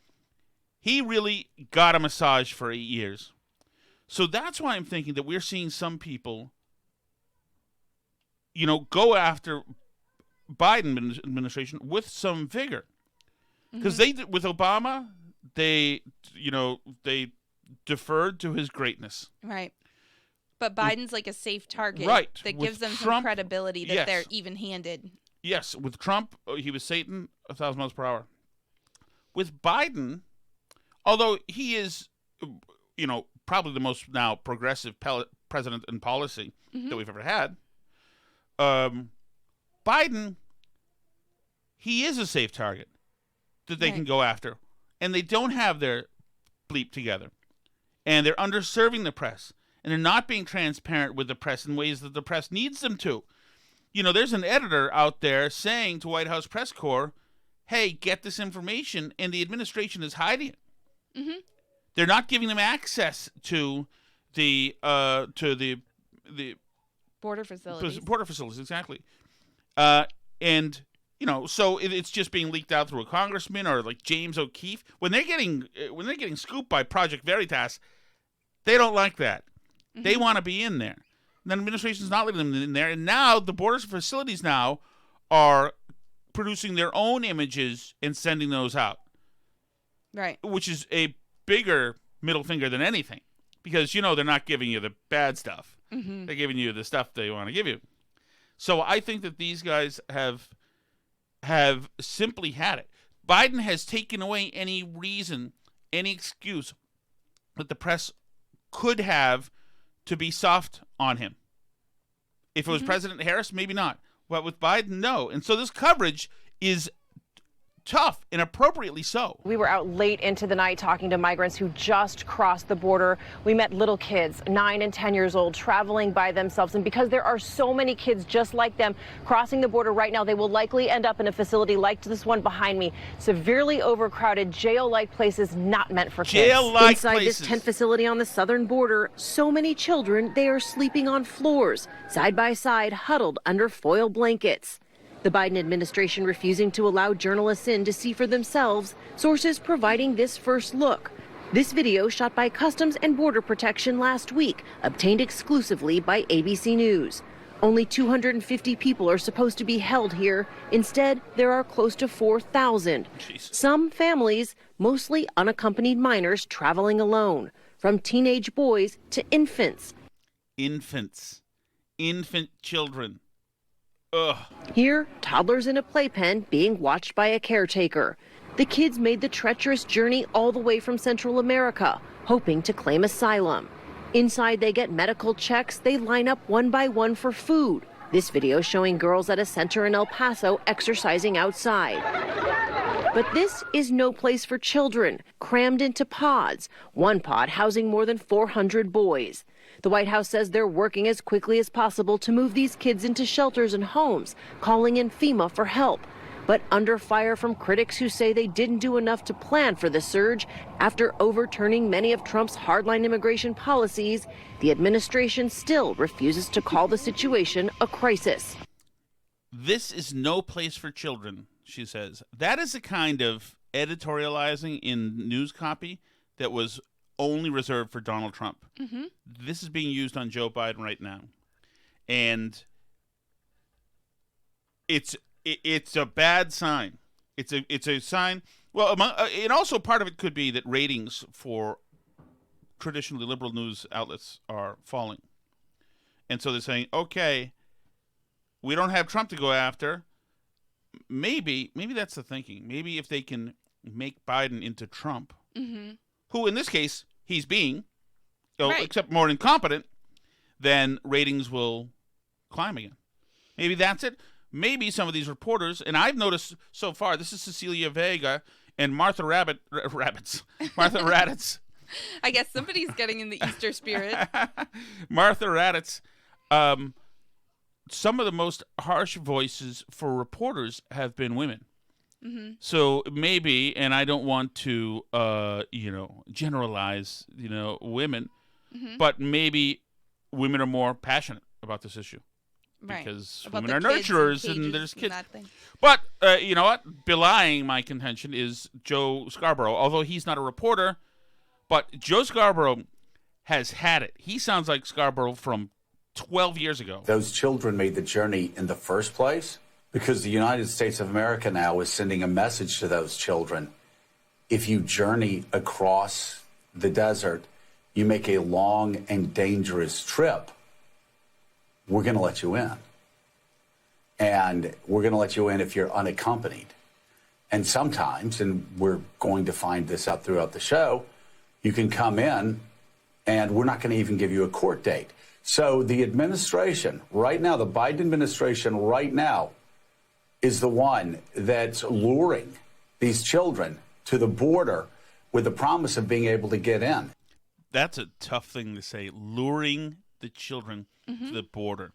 He really got a massage for 8 years. So that's why I'm thinking that we're seeing some people, go after Biden administration with some vigor. Because with Obama, they deferred to his greatness. Right. But Biden's like a safe target. Right. That gives them some credibility that they're even-handed. Yes. With Trump, he was Satan, 1,000 miles per hour. With Biden, although he is, probably the most now progressive president in policy that we've ever had, Biden, he is a safe target that they can go after. And they don't have their bleep together. And they're underserving the press. And they're not being transparent with the press in ways that the press needs them to. You know, there's an editor out there saying to White House press corps, hey, get this information, and the administration is hiding it. Mm-hmm. They're not giving them access to the border facilities. Border facilities, exactly. And you know, so it's just being leaked out through a congressman or like James O'Keefe. When they're getting scooped by Project Veritas, they don't like that. Mm-hmm. They want to be in there. And the administration's not letting them in there. And now the border facilities now are producing their own images and sending those out. Right. Which is a bigger middle finger than anything. Because, you know, they're not giving you the bad stuff. Mm-hmm. They're giving you the stuff they want to give you. So I think that these guys have simply had it. Biden has taken away any reason, any excuse that the press could have to be soft on him. If it was President Harris, maybe not. But with Biden, no. And so this coverage is tough, and appropriately so. We were out late into the night talking to migrants who just crossed the border. We met little kids, 9 and 10 years old, traveling by themselves. And because there are so many kids just like them crossing the border right now, they will likely end up in a facility like this one behind me. Severely overcrowded, jail-like places not meant for kids. Jail-like Inside places. this tent facility on the southern border, so many children, they are sleeping on floors, side by side, huddled under foil blankets. The Biden administration refusing to allow journalists in to see for themselves, sources providing this first look. This video shot by Customs and Border Protection last week, obtained exclusively by ABC News. Only 250 people are supposed to be held here. Instead, there are close to 4,000. Some families, mostly unaccompanied minors, traveling alone, from teenage boys to infants. Infant children. Ugh. Here, toddlers in a playpen being watched by a caretaker. The kids made the treacherous journey all the way from Central America, hoping to claim asylum. Inside, they get medical checks. They line up one by one for food. This video showing girls at a center in El Paso exercising outside. But this is no place for children, crammed into pods, one pod housing more than 400 boys. The White House says they're working as quickly as possible to move these kids into shelters and homes, calling in FEMA for help. But under fire from critics who say they didn't do enough to plan for the surge after overturning many of Trump's hardline immigration policies, the administration still refuses to call the situation a crisis. This is no place for children, she says. That is a kind of editorializing in news copy that was only reserved for Donald Trump. Mm-hmm. This is being used on Joe Biden right now. And it's a bad sign. It's a sign. Well, and also part of it could be that ratings for traditionally liberal news outlets are falling. And so they're saying, okay, we don't have Trump to go after. Maybe that's the thinking. Maybe if they can make Biden into Trump, who in this case he's being, except more incompetent, then ratings will climb again. Maybe that's it. Maybe some of these reporters, and I've noticed so far, this is Cecilia Vega and Martha Raddatz. I guess somebody's getting in the Easter spirit. Martha Raddatz. Some of the most harsh voices for reporters have been women. Mm-hmm. So maybe, and I don't want to, generalize, women, but maybe women are more passionate about this issue. Right. Because about women are nurturers and there's kids. But, you know what? Belying my contention is Joe Scarborough. Although he's not a reporter, but Joe Scarborough has had it. He sounds like Scarborough from 12 years ago. Those children made the journey in the first place because the United States of America now is sending a message to those children. If you journey across the desert, you make a long and dangerous trip, we're going to let you in. And we're going to let you in if you're unaccompanied. And sometimes, and we're going to find this out throughout the show, you can come in and we're not going to even give you a court date. So the administration right now, the Biden administration right now, is the one that's luring these children to the border with the promise of being able to get in. That's a tough thing to say, luring the children to the border.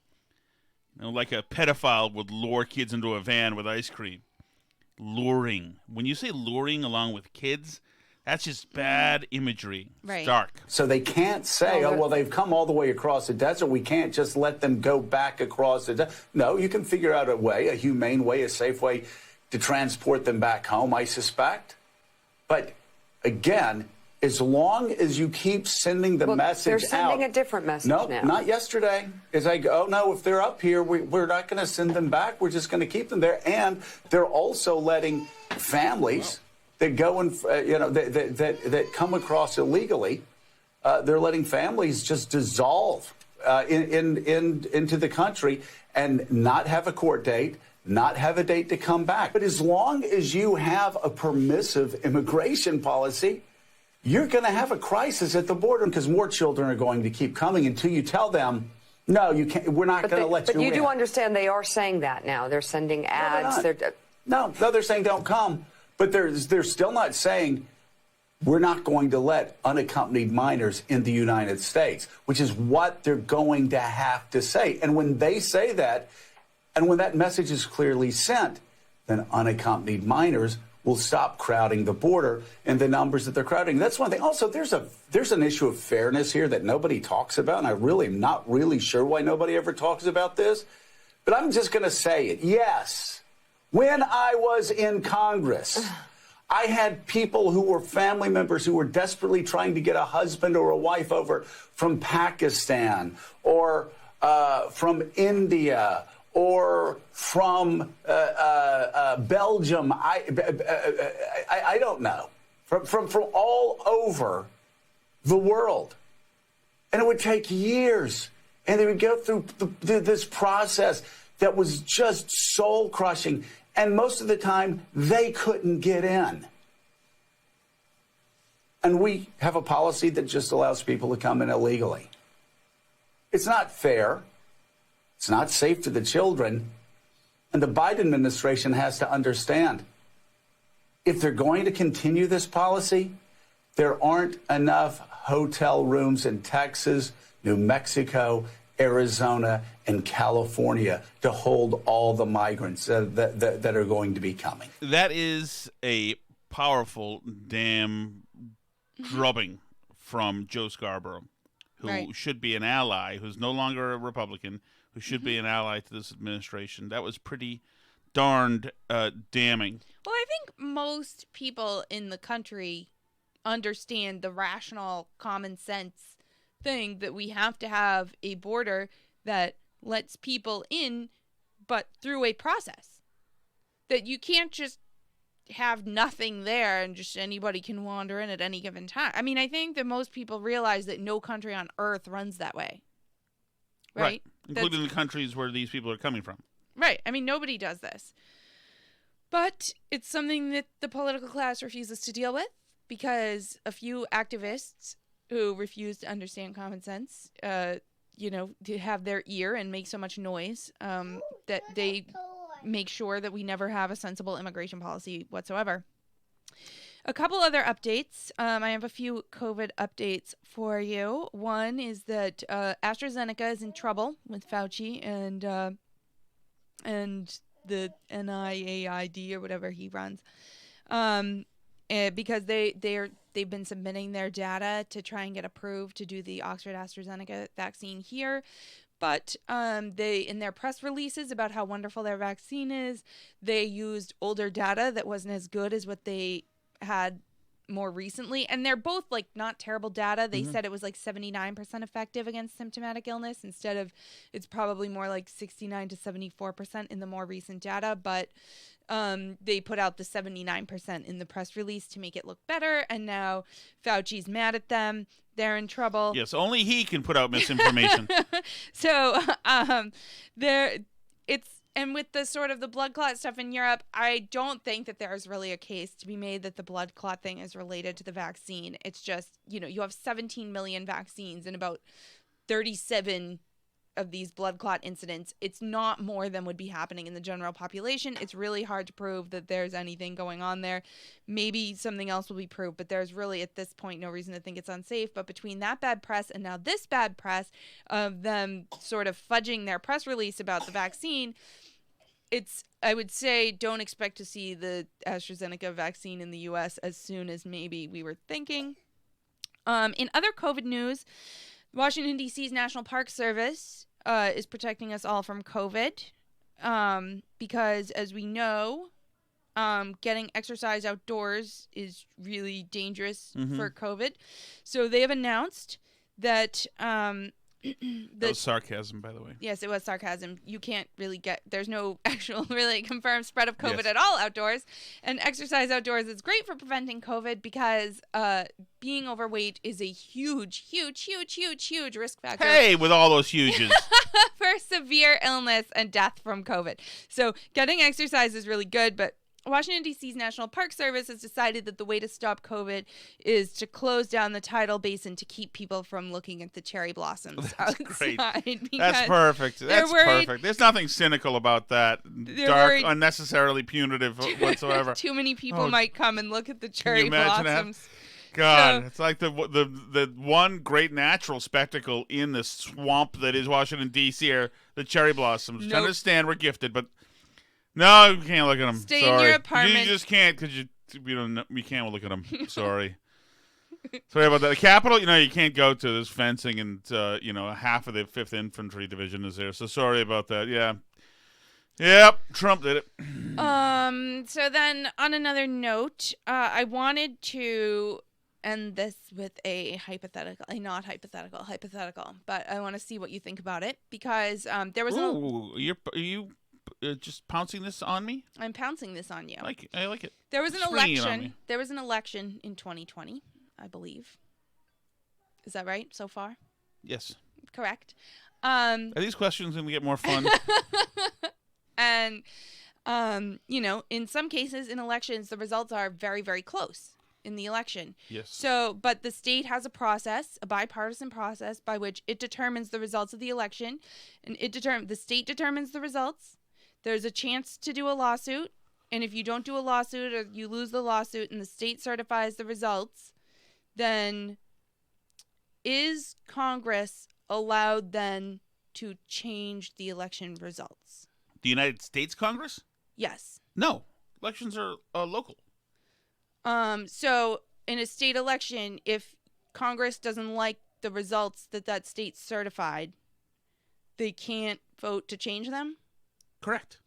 Like a pedophile would lure kids into a van with ice cream. Luring. When you say luring along with kids, that's just bad imagery. Right. It's dark. So they can't say, they've come all the way across the desert. We can't just let them go back across the desert. No, you can figure out a way, a humane way, a safe way to transport them back home, I suspect. But again, as long as you keep sending the message out. They're sending a different message now. No, not yesterday. It's like, if they're up here, we're not going to send them back. We're just going to keep them there. And they're also letting families that go and, that come across illegally, they're letting families just dissolve into the country and not have a court date, not have a date to come back. But as long as you have a permissive immigration policy, you're going to have a crisis at the border because more children are going to keep coming until you tell them, no, you can't. We're not going to let you in. But you do understand they are saying that now. They're sending ads. No, they're saying don't come. But they're still not saying we're not going to let unaccompanied minors in the United States, which is what they're going to have to say. And when they say that, and when that message is clearly sent, then unaccompanied minors will stop crowding the border in the numbers that they're crowding. That's one thing. Also, there's an issue of fairness here that nobody talks about, and I really am not really sure why nobody ever talks about this. But I'm just going to say it. Yes, when I was in Congress, I had people who were family members who were desperately trying to get a husband or a wife over from Pakistan or from India or from Belgium, I don't know, from all over the world. And it would take years, and they would go through this process that was just soul-crushing, and most of the time, they couldn't get in. And we have a policy that just allows people to come in illegally. It's not fair. It's not safe to the children. And the Biden administration has to understand, if they're going to continue this policy, there aren't enough hotel rooms in Texas, New Mexico, Arizona, and California to hold all the migrants that are going to be coming. That is a powerful damn drubbing from Joe Scarborough, who should be an ally, who's no longer a Republican, who should be an ally to this administration. That was pretty darned damning. Well, I think most people in the country understand the rational, common sense thing that we have to have a border that lets people in, but through a process. That you can't just have nothing there and just anybody can wander in at any given time. I mean, I think that most people realize that no country on earth runs that way. Right? Including the countries where these people are coming from. Right. I mean, nobody does this. But it's something that the political class refuses to deal with because a few activists who refuse to understand common sense, to have their ear and make so much noise that they make sure that we never have a sensible immigration policy whatsoever. A couple other updates. I have a few COVID updates for you. One is that AstraZeneca is in trouble with Fauci and the NIAID or whatever he runs, because they've been submitting their data to try and get approved to do the Oxford AstraZeneca vaccine here. But they, in their press releases about how wonderful their vaccine is, they used older data that wasn't as good as what they had more recently, and they're both like not terrible data. They said it was like 79% effective against symptomatic illness instead of, it's probably more like 69 to 74% in the more recent data, but they put out the 79% in the press release to make it look better, and now Fauci's mad at them. They're in trouble. Yes, only he can put out misinformation. So and with the sort of the blood clot stuff in Europe, I don't think that there's really a case to be made that the blood clot thing is related to the vaccine. It's just, you have 17 million vaccines and about 37 of these blood clot incidents, it's not more than would be happening in the general population. It's really hard to prove that there's anything going on there. Maybe something else will be proved, but there's really at this point no reason to think it's unsafe. But between that bad press and now this bad press of them sort of fudging their press release about the vaccine, I would say don't expect to see the AstraZeneca vaccine in the U.S. as soon as maybe we were thinking. In other COVID news, Washington, D.C.'s National Park Service is protecting us all from COVID because, as we know, getting exercise outdoors is really dangerous for COVID. So they have announced that... that was sarcasm, by the way. Yes, it was sarcasm. You can't really there's no actual really confirmed spread of COVID at all outdoors. And exercise outdoors is great for preventing COVID because being overweight is a huge risk factor. Hey, with all those huges. For severe illness and death from COVID. So getting exercise is really good, but Washington, D.C.'s National Park Service has decided that the way to stop COVID is to close down the tidal basin to keep people from looking at the cherry blossoms outside. Great. That's perfect. That's perfect. There's nothing cynical about that. Dark, unnecessarily punitive whatsoever. Too many people might come and look at the cherry blossoms. God, it's like the one great natural spectacle in the swamp that is Washington, D.C. are the cherry blossoms. I understand we're gifted, but... No, you can't look at them. Stay in your apartment. You just can't because you can't look at them. Sorry. Sorry about that. The Capitol, you can't go to. There's fencing and, half of the 5th Infantry Division is there. So sorry about that. Yeah. Yep. Trump did it. So then on another note, I wanted to end this with a hypothetical, but I want to see what you think about it because there was you just pouncing this on me? I'm pouncing this on you. I like it. There was an election. There was an election in 2020, I believe. Is that right so far? Yes. Correct. Are these questions going to get more fun? And, in some cases in elections, the results are very, very close in the election. Yes. So, but the state has a bipartisan process by which it determines the results of the election, and the state determines the results. There's a chance to do a lawsuit, and if you don't do a lawsuit or you lose the lawsuit and the state certifies the results, then is Congress allowed then to change the election results? The United States Congress? Yes. No. Elections are local. So in a state election, if Congress doesn't like the results that state certified, they can't vote to change them? Correct.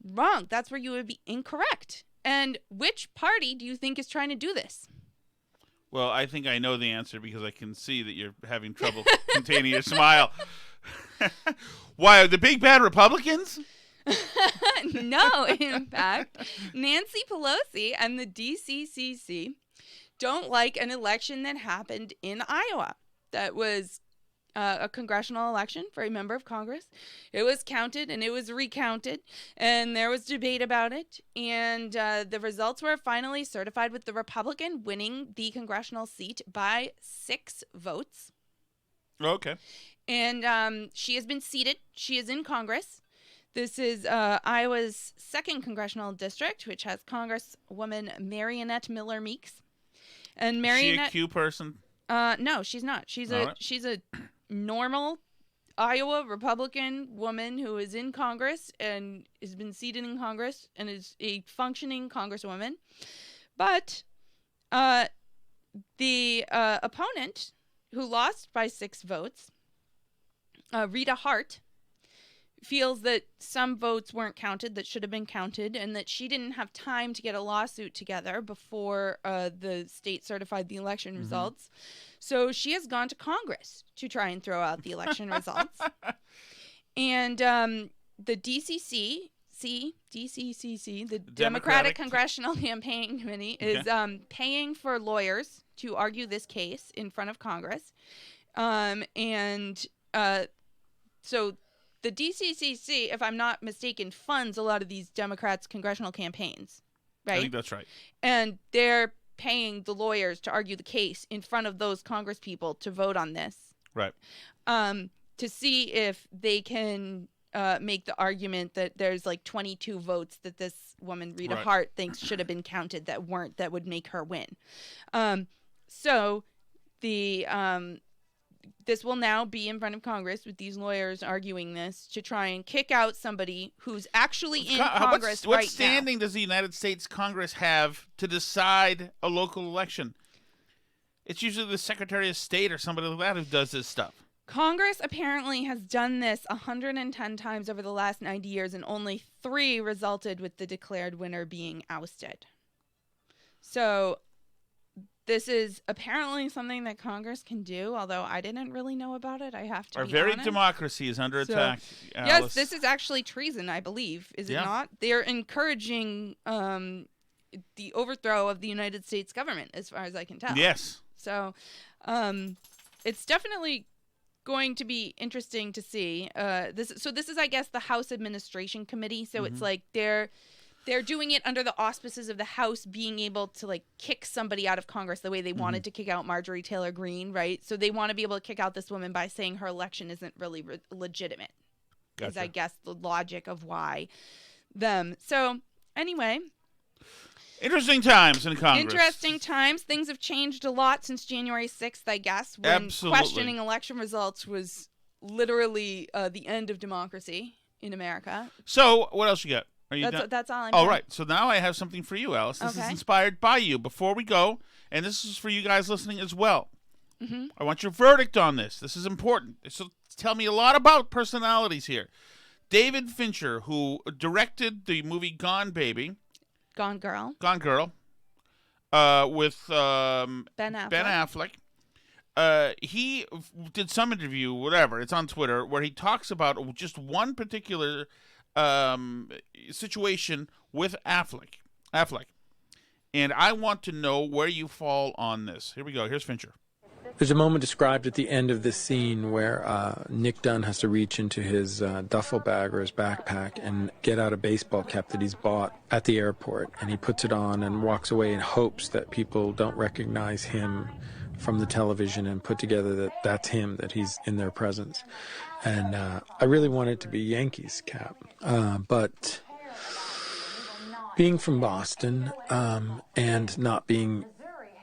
Wrong. That's where you would be incorrect. And which party do you think is trying to do this? Well, I think I know the answer because I can see that you're having trouble containing your smile. Why, the big bad Republicans? No, in fact, Nancy Pelosi and the DCCC don't like an election that happened in Iowa. That was a congressional election for a member of Congress. It was counted and it was recounted, and there was debate about it. And the results were finally certified with the Republican winning the congressional seat by 6 votes. Okay. And she has been seated. She is in Congress. This is Iowa's 2nd congressional district, which has Congresswoman Marionette Miller Meeks. And Marionette, is she a Q person? No, she's not. She's a normal Iowa Republican woman who is in Congress and has been seated in Congress and is a functioning congresswoman. But the opponent, who lost by 6 votes, Rita Hart, feels that some votes weren't counted that should have been counted, and that she didn't have time to get a lawsuit together before the state certified the election results. So she has gone to Congress to try and throw out the election results. And the DCCC, the Democratic Congressional Campaign Committee, is paying for lawyers to argue this case in front of Congress. So the DCCC, if I'm not mistaken, funds a lot of these Democrats' congressional campaigns, right? I think that's right. And they're paying the lawyers to argue the case in front of those Congress people to vote on this. Right. to see if they can make the argument that there's like 22 votes that this woman, Rita Hart, thinks should have been counted that weren't, that would make her win. So the this will now be in front of Congress with these lawyers arguing this to try and kick out somebody who's actually in Congress right now. What standing does the United States Congress have to decide a local election? It's usually the Secretary of State or somebody like that who does this stuff. Congress apparently has done this 110 times over the last 90 years, and only 3 resulted with the declared winner being ousted. So this is apparently something that Congress can do, although I didn't really know about it. I have to Our be very honest. democracy is under attack, Alice. Yes, this is actually treason, I believe. Is it not? They're encouraging the overthrow of the United States government, as far as I can tell. Yes. So it's definitely going to be interesting to see. This is, I guess, the House Administration Committee. So it's like they're doing it under the auspices of the House being able to like kick somebody out of Congress the way they wanted to kick out Marjorie Taylor Greene, right? So they want to be able to kick out this woman by saying her election isn't really legitimate. Gotcha. Is, I guess, the logic of why them. So anyway. Interesting times in Congress. Interesting times. Things have changed a lot since January 6th, I guess, when questioning election results was literally the end of democracy in America. So, what else you got? Are you done? That's all I'm All right. So now I have something for you, Alice. This is inspired by you. Before we go, and this is for you guys listening as well. I want your verdict on this. This is important. This will tell me a lot about personalities here. David Fincher, who directed the movie Gone Baby. Gone Girl. With Ben Affleck. He did some interview, whatever, it's on Twitter, where he talks about just one particular situation with Affleck. And I want to know where you fall on this. Here we go. Here's Fincher. There's a moment described at the end of this scene where Nick Dunn has to reach into his duffel bag or his backpack and get out a baseball cap that he's bought at the airport. And he puts it on and walks away in hopes that people don't recognize him from the television and put together that that's him, that he's in their presence. And I really want it to be Yankees cap. But being from Boston and not being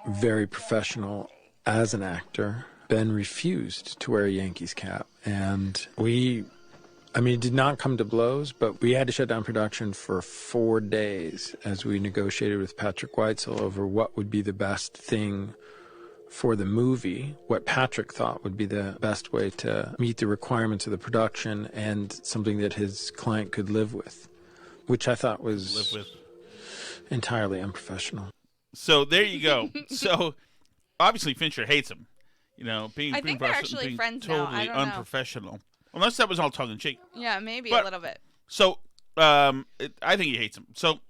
very professional as an actor, Ben refused to wear a Yankees cap. And it did not come to blows, but we had to shut down production for 4 days as we negotiated with Patrick Weitzel over what would be the best thing for the movie, what Patrick thought would be the best way to meet the requirements of the production and something that his client could live with, which I thought was entirely unprofessional. So there you go. So obviously Fincher hates him. Being I think they're actually friends totally now. I don't unprofessional. Know. Unless that was all tongue in cheek. Yeah, maybe a little bit. So I think he hates him. So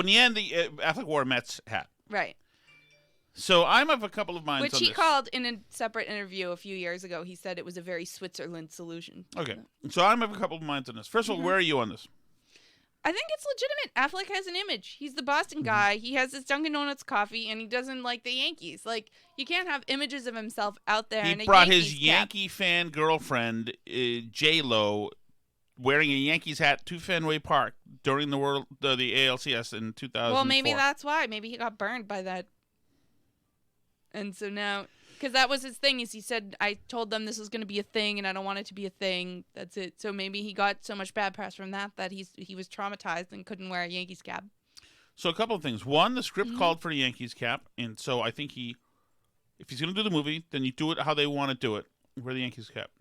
in the end, Affleck wore a Mets hat. Right. So I'm of a couple of minds Which on he this. called in a separate interview a few years ago. He said it was a very Switzerland solution. Okay. So I'm of a couple of minds on this. First of all, where are you on this? I think it's legitimate. Affleck has an image. He's the Boston guy. He has his Dunkin' Donuts coffee, and he doesn't like the Yankees. Like, you can't have images of himself out there in a brought Yankees his cap. Yankee fan girlfriend, J-Lo, wearing a Yankees hat to Fenway Park during the ALCS in 2004. Well, maybe that's why. Maybe he got burned by that. And so now, because that was his thing, is he said, I told them this was going to be a thing, and I don't want it to be a thing. That's it. So maybe he got so much bad press from that he was traumatized and couldn't wear a Yankees cap. So a couple of things. One, the script called for a Yankees cap, and so I think if he's going to do the movie, then you do it how they want to do it. Wear the Yankees cap.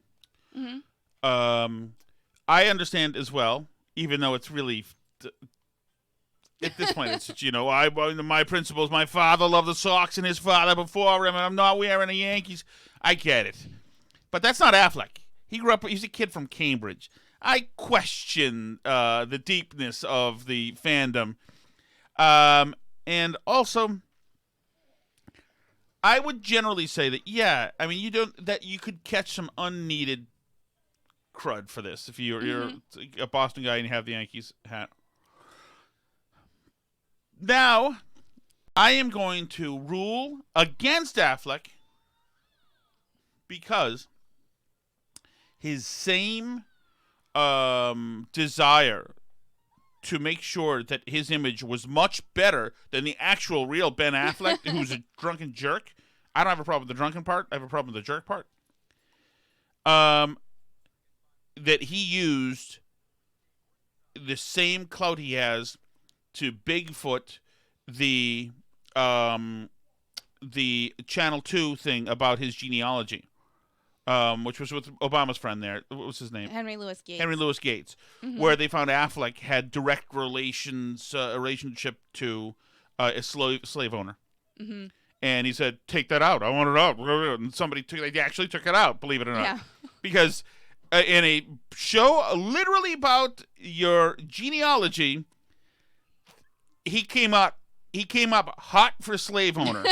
I understand as well, even though it's really... At this point, it's, my principles, my father loved the Sox and his father before him, and I'm not wearing the Yankees. I get it. But that's not Affleck. He's a kid from Cambridge. I question the deepness of the fandom. And also, I would generally say that, you could catch some unneeded crud for this if you're a Boston guy and you have the Yankees hat. Now, I am going to rule against Affleck because his same desire to make sure that his image was much better than the actual real Ben Affleck, who's a drunken jerk. I don't have a problem with the drunken part. I have a problem with the jerk part. That he used the same clout he has to Bigfoot the Channel 2 thing about his genealogy, which was with Obama's friend there. What was his name? Henry Louis Gates. Henry Louis Gates, where they found Affleck had direct relationship to a slave owner. Mm-hmm. And he said, take that out. I want it out. And they actually took it out, believe it or not. Yeah. Because in a show literally about your genealogy, he came up hot for slave owner.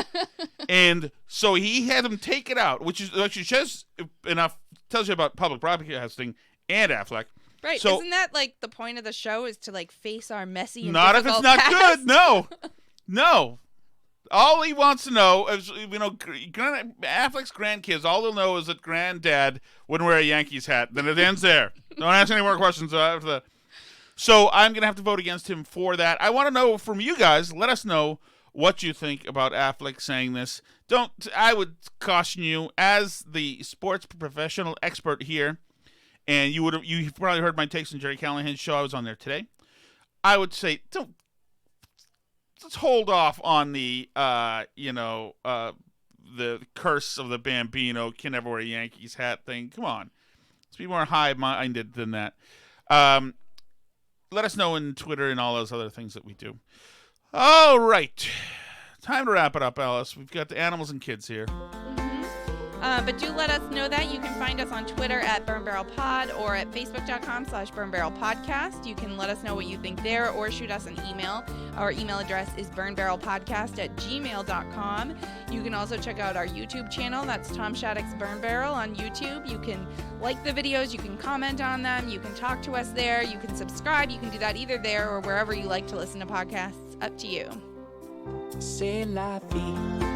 And so he had him take it out, which just enough tells you about public broadcasting and Affleck. Right. So, isn't that like the point of the show, is to like face our messy and not difficult if it's not past? Good. No. All he wants to know is, Affleck's grandkids, all they'll know is that granddad wouldn't wear a Yankees hat. Then it ends there. Don't ask any more questions after that. So I'm going to have to vote against him for that. I want to know from you guys, let us know what you think about Affleck saying this. I would caution you, as the sports professional expert here, and you've probably heard my takes on Jerry Callahan's show. I was on there today. I would say, let's hold off on the curse of the Bambino can never wear a Yankees hat thing. Come on. Let's be more high-minded than that. Let us know in Twitter and all those other things that we do. All right. Time to wrap it up, Alice. We've got the animals and kids here. But do let us know that. You can find us on Twitter at Burn Barrel Pod or at Facebook.com/Burn Barrel Podcast. You can let us know what you think there or shoot us an email. Our email address is burnbarrelpodcast@gmail.com. You can also check out our YouTube channel. That's Tom Shattuck's Burn Barrel on YouTube. You can like the videos. You can comment on them. You can talk to us there. You can subscribe. You can do that either there or wherever you like to listen to podcasts. Up to you. C'est la vie.